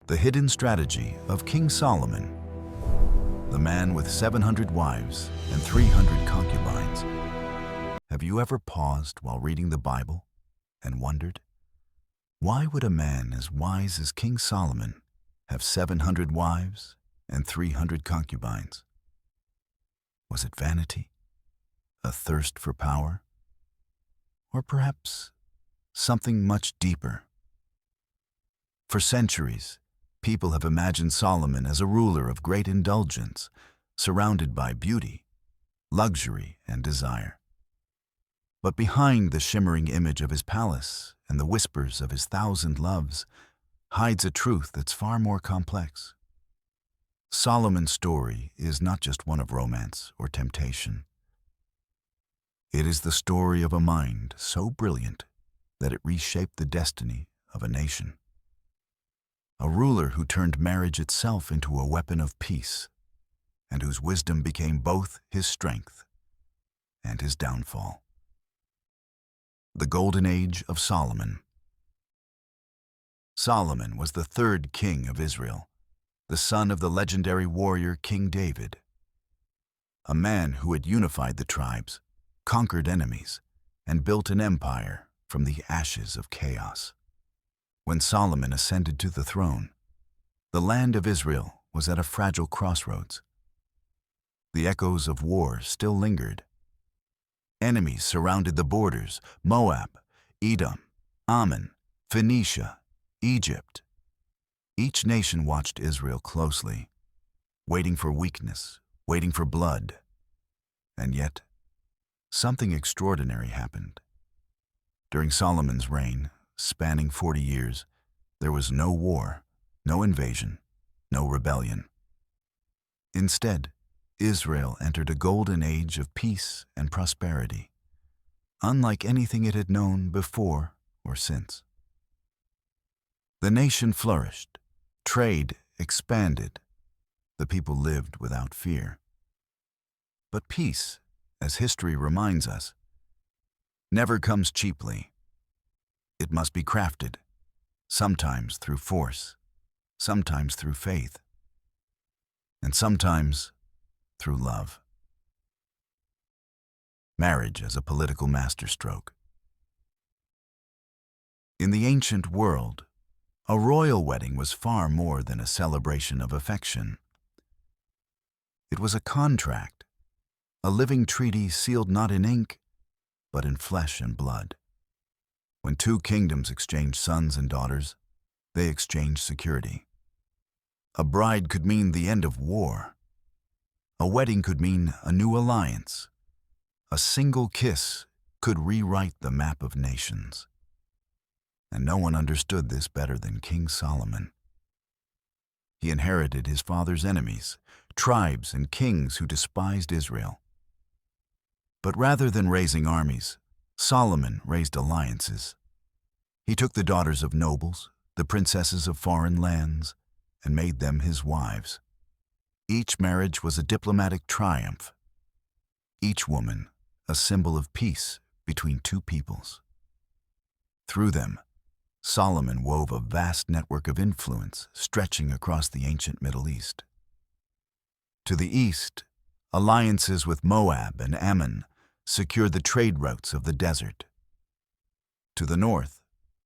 The hidden strategy of King Solomon, the man with 700 wives and 300 concubines. Have you ever paused while reading the Bible and wondered, why would a man as wise as King Solomon have 700 wives and 300 concubines? Was it vanity, a thirst for power, or perhaps something much deeper? For centuries, people have imagined Solomon as a ruler of great indulgence, surrounded by beauty, luxury, and desire. But behind the shimmering image of his palace and the whispers of his thousand loves hides a truth that's far more complex. Solomon's story is not just one of romance or temptation. It is the story of a mind so brilliant that it reshaped the destiny of a nation. A ruler who turned marriage itself into a weapon of peace, and whose wisdom became both his strength and his downfall. The Golden Age of Solomon. Solomon was the third king of Israel, the son of the legendary warrior King David, a man who had unified the tribes, conquered enemies, and built an empire from the ashes of chaos. When Solomon ascended to the throne, the land of Israel was at a fragile crossroads. The echoes of war still lingered. Enemies surrounded the borders: Moab, Edom, Ammon, Phoenicia, Egypt. Each nation watched Israel closely, waiting for weakness, waiting for blood. And yet, something extraordinary happened. During Solomon's reign, spanning 40 years, there was no war, no invasion, no rebellion. Instead, Israel entered a golden age of peace and prosperity, unlike anything it had known before or since. The nation flourished, trade expanded, the people lived without fear. But peace, as history reminds us, never comes cheaply. It must be crafted, sometimes through force, sometimes through faith, and sometimes through love. Marriage as a political masterstroke. In the ancient world, a royal wedding was far more than a celebration of affection. It was a contract, a living treaty sealed not in ink, but in flesh and blood. When two kingdoms exchanged sons and daughters, they exchanged security. A bride could mean the end of war. A wedding could mean a new alliance. A single kiss could rewrite the map of nations. And no one understood this better than King Solomon. He inherited his father's enemies, tribes and kings who despised Israel. But rather than raising armies, Solomon raised alliances. He took the daughters of nobles, the princesses of foreign lands, and made them his wives. Each marriage was a diplomatic triumph. Each woman a symbol of peace between two peoples. Through them, Solomon wove a vast network of influence stretching across the ancient Middle East. To the east, alliances with Moab and Ammon secured the trade routes of the desert. To the north,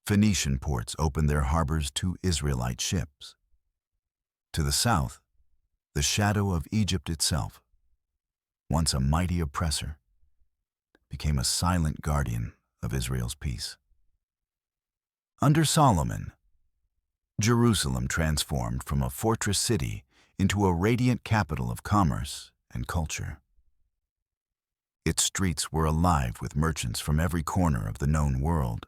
Phoenician ports opened their harbors to Israelite ships. To the south, the shadow of Egypt itself, once a mighty oppressor, became a silent guardian of Israel's peace. Under Solomon, Jerusalem transformed from a fortress city into a radiant capital of commerce and culture. Its streets were alive with merchants from every corner of the known world.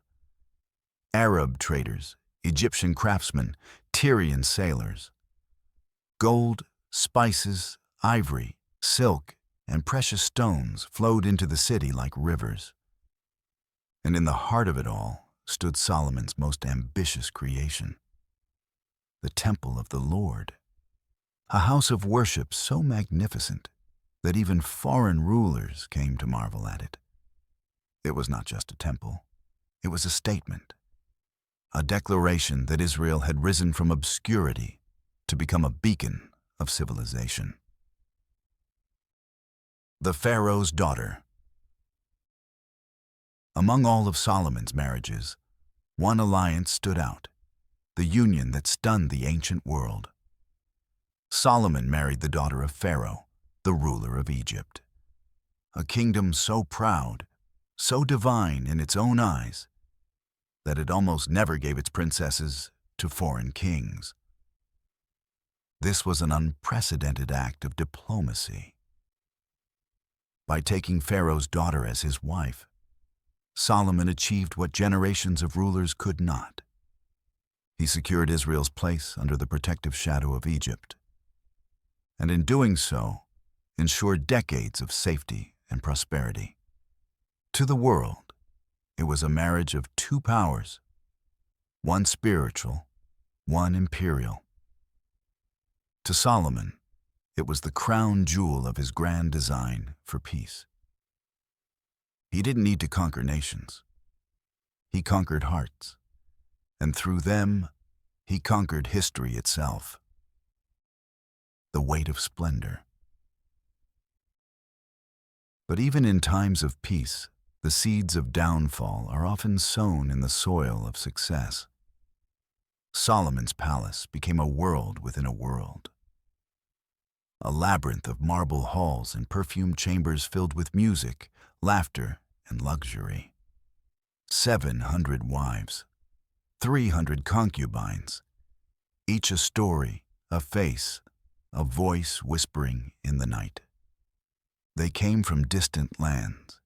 Arab traders, Egyptian craftsmen, Tyrian sailors. Gold, spices, ivory, silk, and precious stones flowed into the city like rivers. And in the heart of it all stood Solomon's most ambitious creation, the Temple of the Lord, a house of worship so magnificent that even foreign rulers came to marvel at it. It was not just a temple, it was a statement. a declaration that Israel had risen from obscurity to become a beacon of civilization. The Pharaoh's Daughter. Among all of Solomon's marriages, one alliance stood out, the union that stunned the ancient world. Solomon married the daughter of Pharaoh, the ruler of Egypt. A kingdom so proud, so divine in its own eyes, that it almost never gave its princesses to foreign kings. This was an unprecedented act of diplomacy. By taking Pharaoh's daughter as his wife, Solomon achieved what generations of rulers could not. He secured Israel's place under the protective shadow of Egypt, and in doing so, ensured decades of safety and prosperity. To the world, it was a marriage of two powers, one spiritual, one imperial. To Solomon, it was the crown jewel of his grand design for peace. He didn't need to conquer nations. He conquered hearts, and through them, he conquered history itself. The weight of splendor. But even in times of peace, the seeds of downfall are often sown in the soil of success. Solomon's palace became a world within a world. A labyrinth of marble halls and perfumed chambers filled with music, laughter, and luxury. 700 wives, 300 concubines, each a story, a face, a voice whispering in the night. They came from distant lands,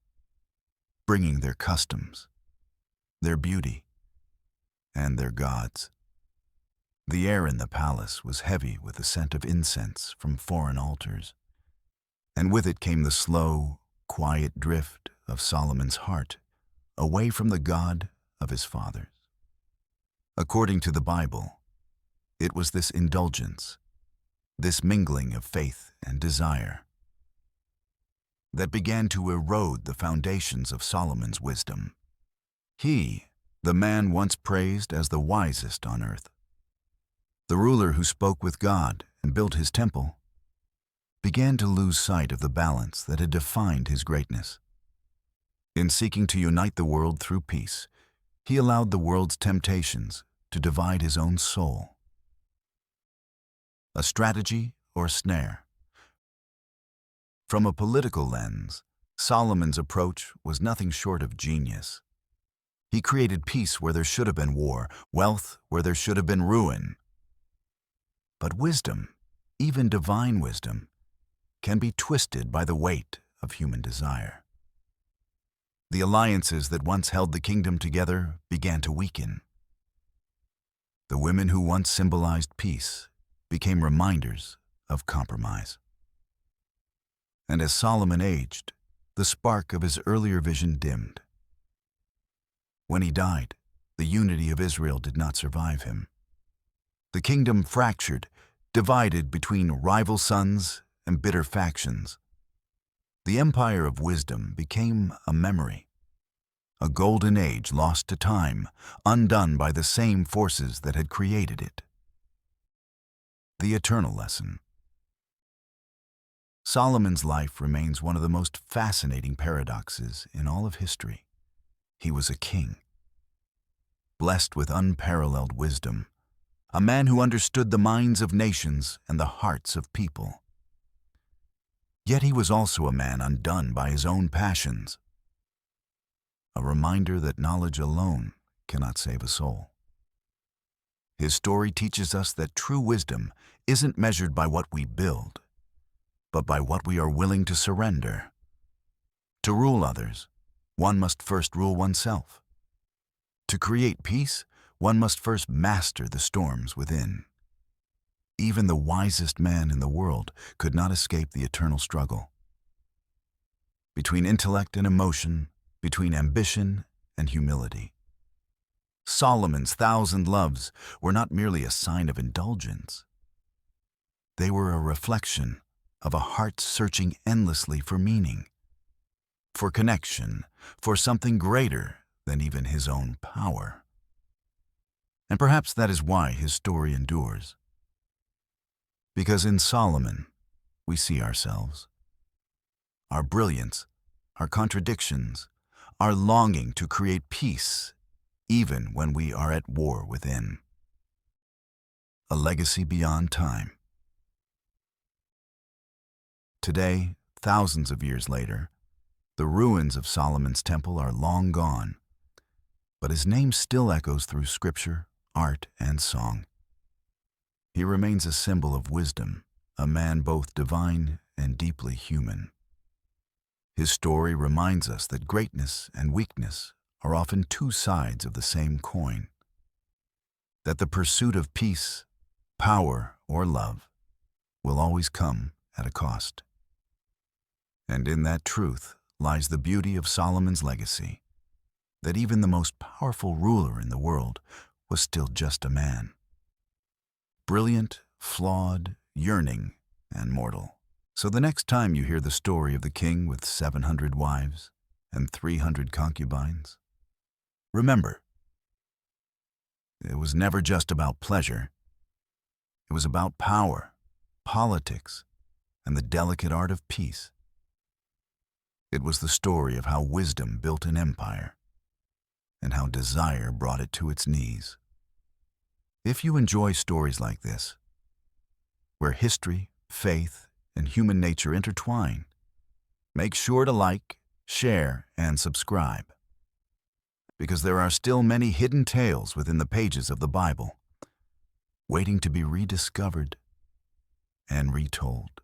bringing their customs, their beauty, and their gods. The air in the palace was heavy with the scent of incense from foreign altars, and with it came the slow, quiet drift of Solomon's heart away from the God of his fathers. According to the Bible, it was this indulgence, this mingling of faith and desire, that began to erode the foundations of Solomon's wisdom. He, the man once praised as the wisest on earth, the ruler who spoke with God and built his temple, began to lose sight of the balance that had defined his greatness. In seeking to unite the world through peace, he allowed the world's temptations to divide his own soul. A strategy or a snare? From a political lens, Solomon's approach was nothing short of genius. He created peace where there should have been war, wealth where there should have been ruin. But wisdom, even divine wisdom, can be twisted by the weight of human desire. The alliances that once held the kingdom together began to weaken. The women who once symbolized peace became reminders of compromise. And as Solomon aged, the spark of his earlier vision dimmed. When he died, the unity of Israel did not survive him. The kingdom fractured, divided between rival sons and bitter factions. The empire of wisdom became a memory, a golden age lost to time, undone by the same forces that had created it. The eternal lesson. Solomon's life remains one of the most fascinating paradoxes in all of history. He was a king, blessed with unparalleled wisdom, a man who understood the minds of nations and the hearts of people. Yet he was also a man undone by his own passions, a reminder that knowledge alone cannot save a soul. His story teaches us that true wisdom isn't measured by what we build, but by what we are willing to surrender. To rule others, one must first rule oneself. To create peace, one must first master the storms within. Even the wisest man in the world could not escape the eternal struggle. Between intellect and emotion, between ambition and humility. Solomon's 1,000 loves were not merely a sign of indulgence. They were a reflection of a heart searching endlessly for meaning, for connection, for something greater than even his own power. And perhaps that is why his story endures. Because in Solomon, we see ourselves, our brilliance, our contradictions, our longing to create peace, even when we are at war within. A legacy beyond time. Today, thousands of years later, the ruins of Solomon's temple are long gone, but his name still echoes through scripture, art, and song. He remains a symbol of wisdom, a man both divine and deeply human. His story reminds us that greatness and weakness are often two sides of the same coin, that the pursuit of peace, power, or love will always come at a cost. And in that truth lies the beauty of Solomon's legacy, that even the most powerful ruler in the world was still just a man. Brilliant, flawed, yearning, and mortal. So the next time you hear the story of the king with 700 wives and 300 concubines, remember, it was never just about pleasure. It was about power, politics, and the delicate art of peace. It was the story of how wisdom built an empire and how desire brought it to its knees. If you enjoy stories like this, where history, faith, and human nature intertwine, make sure to like, share, and subscribe, because there are still many hidden tales within the pages of the Bible, waiting to be rediscovered and retold.